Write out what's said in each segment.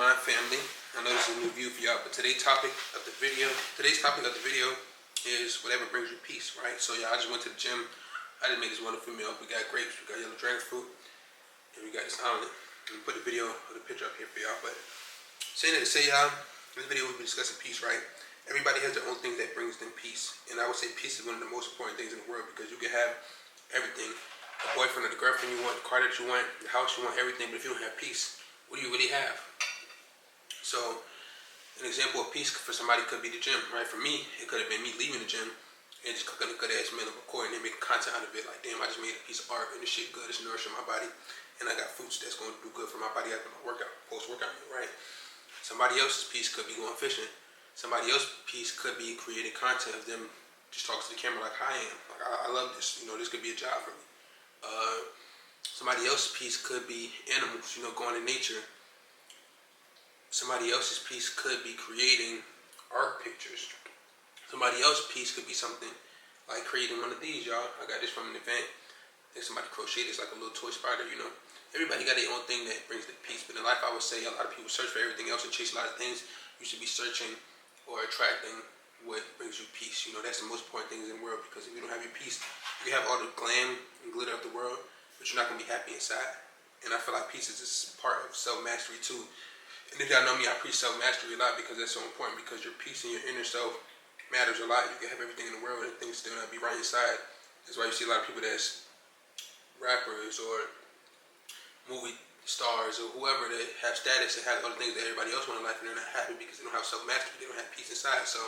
Mind family? I know this is a new view for y'all, but today's topic of the video is whatever brings you peace, right? So y'all, I just went to the gym. I just made this wonderful meal. We got grapes, we got yellow dragon fruit, and we got this omelet. I'm gonna put the video or the picture up here for y'all. But saying that to say y'all, this video we'll be discussing peace, right? Everybody has their own thing that brings them peace, and I would say peace is one of the most important things in the world because you can have everything, the boyfriend or the girlfriend you want, the car that you want, the house you want, everything. But if you don't have peace, what do you really have? So, an example of peace for somebody could be the gym, right? For me, it could have been me leaving the gym and just cooking a good ass meal and recording and making content out of it. Like, damn, I just made a piece of art and this shit good, it's nourishing my body. And I got fruits that's going to do good for my body after my workout, post-workout meal, right? Somebody else's piece could be going fishing. Somebody else's piece could be creating content of them just talking to the camera like I am. Like, I love this, this could be a job for me. Somebody else's piece could be animals, going in nature. Somebody else's piece could be creating art pictures. Somebody else's piece could be something like creating one of these, y'all. I got this from an event. I think somebody crocheted this like a little toy spider, Everybody got their own thing that brings the peace. But in life, I would say a lot of people search for everything else and chase a lot of things. You should be searching or attracting what brings you peace. That's the most important things in the world, because if you don't have your peace, you can have all the glam and glitter of the world, but you're not going to be happy inside. And I feel like peace is just part of self-mastery too. And if y'all know me, I preach self-mastery a lot because that's so important, because your peace and your inner self matters a lot. You can have everything in the world and things still not be right inside. That's why you see a lot of people that's rappers or movie stars or whoever that have status and have other things that everybody else want in life, and they're not happy because they don't have self-mastery. They don't have peace inside. So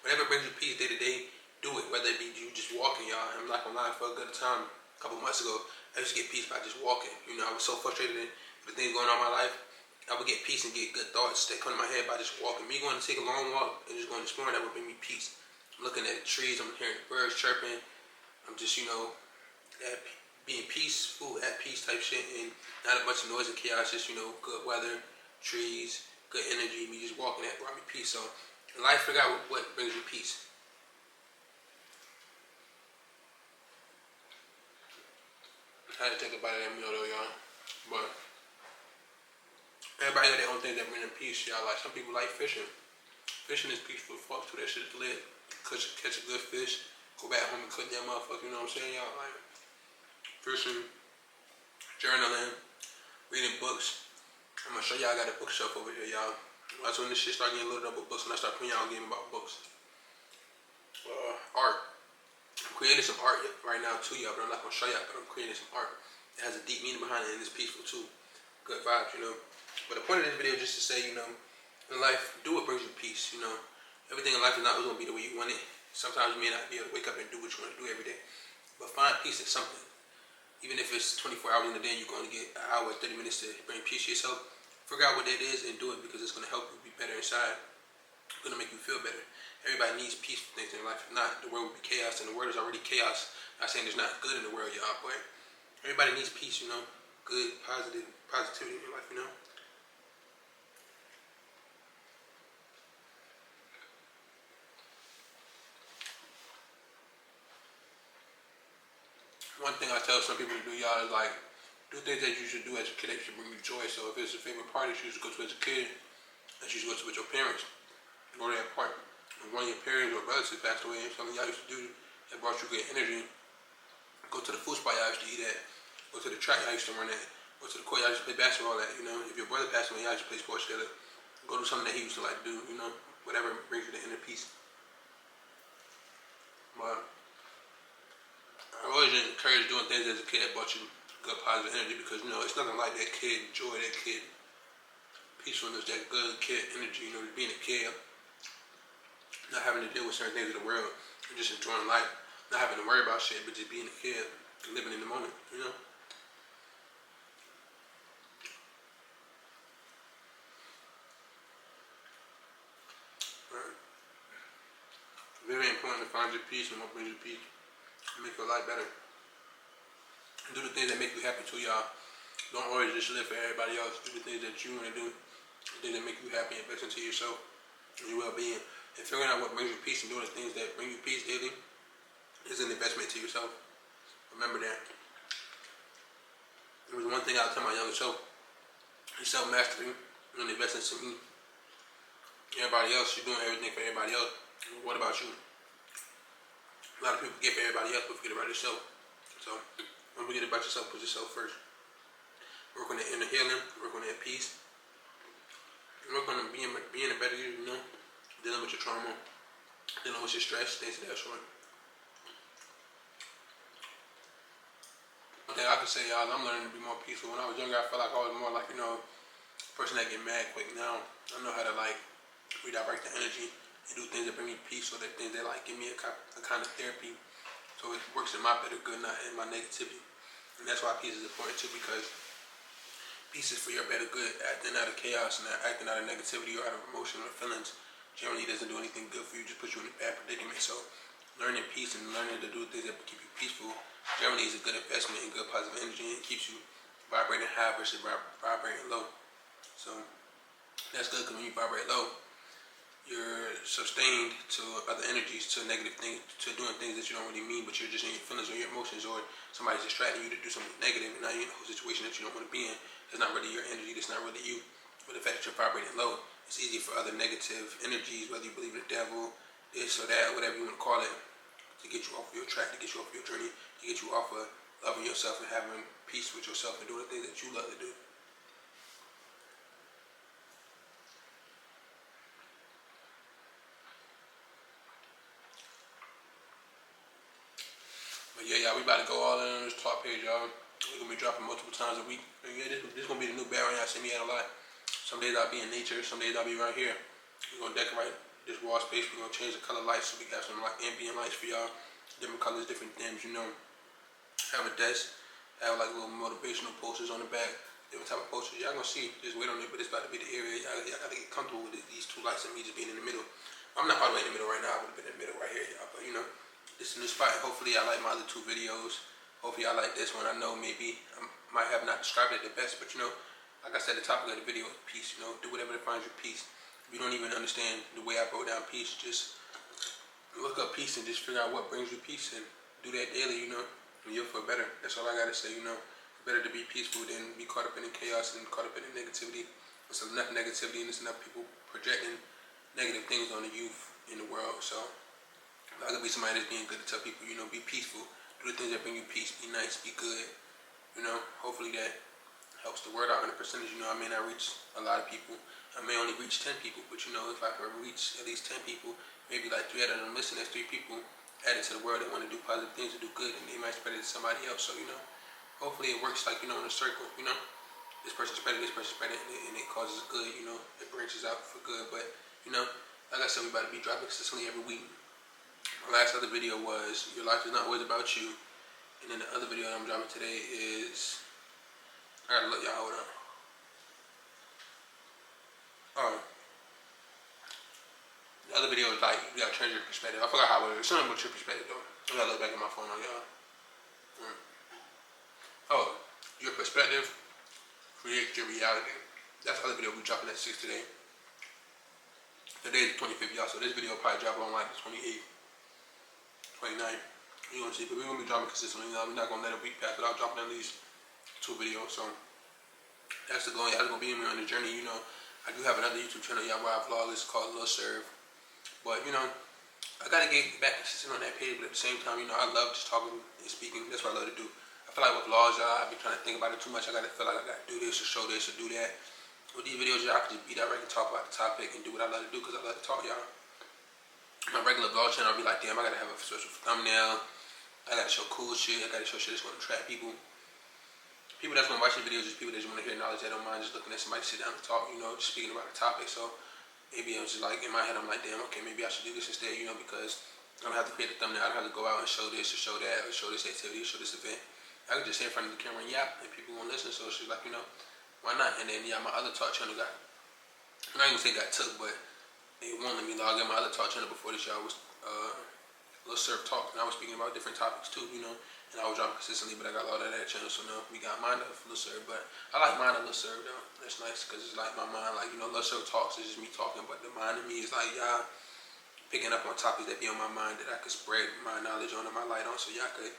whatever brings you peace day to day, do it. Whether it be you just walking, y'all. I'm not gonna lie, for a good time, a couple months ago, I used to get peace by just walking. I was so frustrated with the things going on in my life. I would get peace and get good thoughts that come to my head by just walking. Me going to take a long walk and just going exploring, that would bring me peace. I'm looking at the trees, I'm hearing the birds chirping. I'm just, at being peaceful, at peace type shit, and not a bunch of noise and chaos, just, good weather, trees, good energy. Me just walking, that brought me peace. So in life, figure out what brings you peace. I had to take a bite of that meal though, y'all. But everybody got their own thing that bring them peace, y'all. Like, some people like fishing. Fishing is peaceful as fuck too. That shit is lit. Catch a good fish, go back home and cook that motherfucker, you know what I'm saying, y'all? Like, fishing, journaling, reading books. I'm gonna show y'all, I got a bookshelf over here, y'all. That's when this shit start getting loaded up with books, when I start putting y'all a game about books. Art. I'm creating some art right now too, y'all, but I'm not gonna show y'all, but I'm creating some art. It has a deep meaning behind it and it's peaceful too. Good vibes, But the point of this video is just to say, in life, do what brings you peace, Everything in life is not always gonna be the way you want it. Sometimes you may not be able to wake up and do what you want to do every day. But find peace in something. Even if it's 24 hours in a day, you're going to get an hour, 30 minutes to bring peace to yourself. Figure out what that is and do it, because it's going to help you be better inside. It's going to make you feel better. Everybody needs peaceful things in life. If not, the world will be chaos, and the world is already chaos. Not saying there's not good in the world, y'all, but everybody needs peace, Good, positivity in your life, One thing I tell some people to do, y'all, is like, do things that you should do as a kid that should bring you joy. So if it's a favorite party that you used to go to as a kid, that you used to go to with your parents, go to that party. If one of your parents or relatives passed away, and something y'all used to do that brought you good energy, go to the food spot y'all used to eat at, go to the track y'all used to run at, go to the court y'all used to play basketball at, If your brother passed away, y'all used to play sports together. Go do something that he used to like to do, whatever brings you the inner peace. But I always encourage doing things as a kid that brought you good positive energy, because it's nothing like that kid joy, that kid peacefulness, that good kid energy, being a kid, not having to deal with certain things in the world, and just enjoying life, not having to worry about shit, but just being a kid, living in the moment, Right. Very important to find your peace and what brings you peace, and make your life better. And do the things that make you happy too, y'all. Don't always just live for everybody else. Do the things that you want to do, the things that make you happy, and invest into yourself and your well-being. And figuring out what brings you peace and doing the things that bring you peace daily is an investment to yourself. Remember that. There was one thing I'll tell my younger self: self-mastery You don't invest into me. Everybody else, you're doing everything for everybody else. What about you? A lot of people get for everybody else, but forget about yourself. So, don't forget about yourself. Put yourself first. Work on that inner healing. Work on that peace. Work on being a better you, dealing with your trauma, dealing with your stress, things of that sort. Okay, I can say, y'all, I'm learning to be more peaceful. When I was younger, I felt like I was more like, a person that get mad quick. Now, I know how to, redirect the energy and do things that bring me peace, or that things that, give me a kind of therapy. So it works in my better good, not in my negativity. And that's why peace is important, too, because peace is for your better good. Acting out of chaos and acting out of negativity or out of emotion or feelings generally doesn't do anything good for you, just puts you in a bad predicament. So learning peace and learning to do things that keep you peaceful generally is a good investment in good positive energy, and it keeps you vibrating high versus vibrating low. So that's good, because when you vibrate low, you're sustained to other energies, to negative things, to doing things that you don't really mean, but you're just in your feelings or your emotions, or somebody's distracting you to do something negative, and now you're in a whole situation that you don't want to be in. It's not really your energy, it's not really you. But the fact that you're vibrating low, it's easy for other negative energies, whether you believe in the devil, this or that, whatever you want to call it, to get you off your track, to get you off your journey, to get you off of loving yourself and having peace with yourself and doing the things that you love to do. But yeah, y'all, we about to go all in on this talk page, y'all. We're gonna be dropping multiple times a week. And yeah, this gonna be the new background y'all see me at a lot. Some days I'll be in nature, some days I'll be right here. We're gonna decorate this wall space. We're gonna change the color lights so we can have some ambient lights for y'all. Different colors, different themes, Have a desk, have little motivational posters on the back, different type of posters. Y'all gonna see, just wait on it, but it's about to be the area. Y'all gotta get comfortable with these two lights and me just being in the middle. I'm not all the way in the middle right now, I would have been in the middle right here, y'all. But this is a new spot. Hopefully y'all like my other two videos. Hopefully y'all like this one. I know maybe I might have not described it the best, but like I said, the topic of the video is peace. Do whatever that finds your peace. If you don't even understand the way I broke down peace, just look up peace and just figure out what brings you peace and do that daily, and you'll feel better. That's all I gotta say, It's better to be peaceful than be caught up in the chaos and caught up in the negativity. There's enough negativity and there's enough people projecting negative things on the youth in the world. So I could be somebody that's being good to tell people, be peaceful. Do the things that bring you peace. Be nice. Be good. Hopefully that helps the word out in a percentage. I may not reach a lot of people. I may only reach 10 people. But, if I can reach at least 10 people, maybe 3 out of them listen. That's 3 people added to the world that want to do positive things, to do good, and they might spread it to somebody else. So, hopefully it works in a circle, This person spread it, and it causes good, It branches out for good. But, like I said, we about to be dropping consistently every week. My last other video was Your Life Is Not Always About You. And then the other video that I'm dropping today is, I gotta look, y'all, hold on. The other video is you gotta change your perspective. I forgot how it was. Something about your perspective, though. I gotta look back at my phone on y'all. Oh, your perspective creates your reality. That's the other video we're dropping at 6 today. Today is the 25th, y'all, so this video will probably drop on the 28th, 29th. You gonna see, but we're gonna be dropping consistently. We're not gonna let a week pass without dropping at least 2 videos. So that's the goal. Y'all gonna be with me on the journey. I do have another YouTube channel, y'all, where I vlog. It's called Lil Serve. But I gotta get back consistent on that page. But at the same time, I love just talking and speaking. That's what I love to do. I feel like with vlogs, y'all, I be trying to think about it too much. I gotta feel like I gotta do this or show this or do that. With these videos, y'all, I can just be direct and talk about the topic and do what I love to do, because I love to talk, y'all. My regular vlog channel, I'll be like, damn, I gotta have a special thumbnail. I gotta show cool shit. I gotta show shit that's gonna attract people. People that's gonna watch the videos, just people that just wanna hear knowledge. They don't mind just looking at somebody sit down and talk, just speaking about a topic. So maybe I was just in my head, I'm like, damn, okay, maybe I should do this instead, because I don't have to create a thumbnail. I don't have to go out and show this or show that or show this activity or show this event. I could just sit in front of the camera and yap, and people won't listen. So she's like, why not? And then my other talk channel I'm not even gonna say got took, but they won't let me log in. My other talk channel before this, y'all, was Lil Serve Talk, and I was speaking about different topics too, and I was dropping consistently, but I got logged out of that channel. So now we got Mind of Lil Serve, but I like Mind of Lil Serve though. That's nice, because it's my mind, Lil Serve Talks is just me talking, but the mind of me is y'all picking up on topics that be on my mind that I could spread my knowledge on and my light on, so y'all could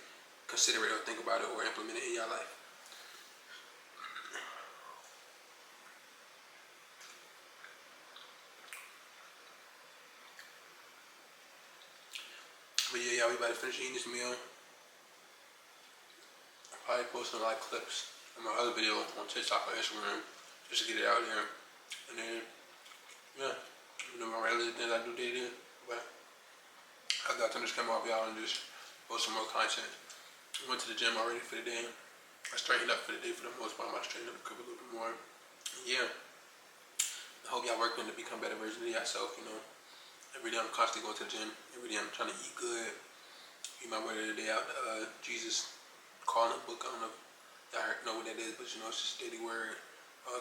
consider it or think about it or implement it in your life. yeah, we about to finish eating this meal. Probably posting like clips of my other video on TikTok or Instagram just to get it out there. And then, yeah, my regular things I do daily. But I got to just come off y'all and just post some more content. I went to the gym already for the day. I straightened up for the day for the most part. I might straighten up a little bit more. Yeah. I hope y'all working to become better versions of yourself, Every day I'm constantly going to the gym. Every day I'm trying to eat good. Eat my word of the day out. Jesus calling a book. I don't know if y'all know what that is, but it's just a daily word.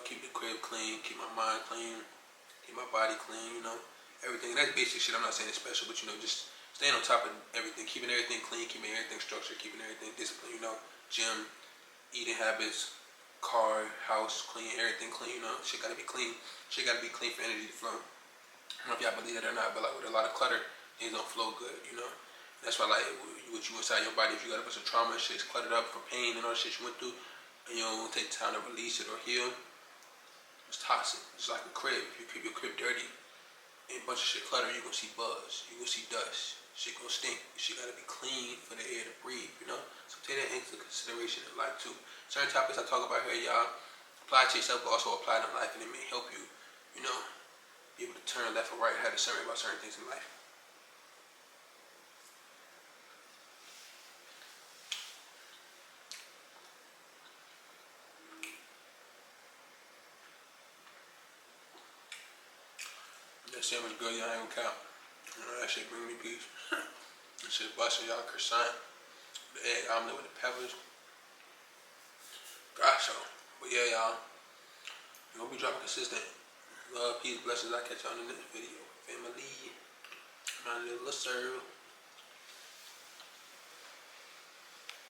Keep the crib clean. Keep my mind clean. Keep my body clean, Everything. And that's basic shit. I'm not saying it's special, but just staying on top of everything. Keeping everything clean. Keeping everything structured. Keeping everything disciplined, Gym, eating habits, car, house, clean, everything clean, Shit gotta be clean. Shit gotta be clean for energy to flow. I don't know if y'all believe that or not, but like with a lot of clutter, things don't flow good, That's why like what you inside your body, if you got a bunch of trauma and shit's cluttered up from pain and all the shit you went through, and you don't take time to release it or heal, it's toxic. It's like a crib. If you keep your crib dirty and a bunch of shit cluttered, you're gonna see buzz, you're gonna see dust, shit gonna stink. Shit gotta be clean for the air to breathe, So take that into consideration in life too. Certain topics I talk about here, y'all, apply to yourself, but also apply to life, and it may help you, be able to turn left or right, have discernment about certain things in life. That sandwich good, y'all ain't gonna count. That shit bring me peace. That shit busting, y'all. Croissant, the egg omelet with the peppers. Gosh, so. But yeah, y'all. We're gonna be dropping consistent. Love, peace, blessings. I'll catch y'all in the next video. Family. My little serve.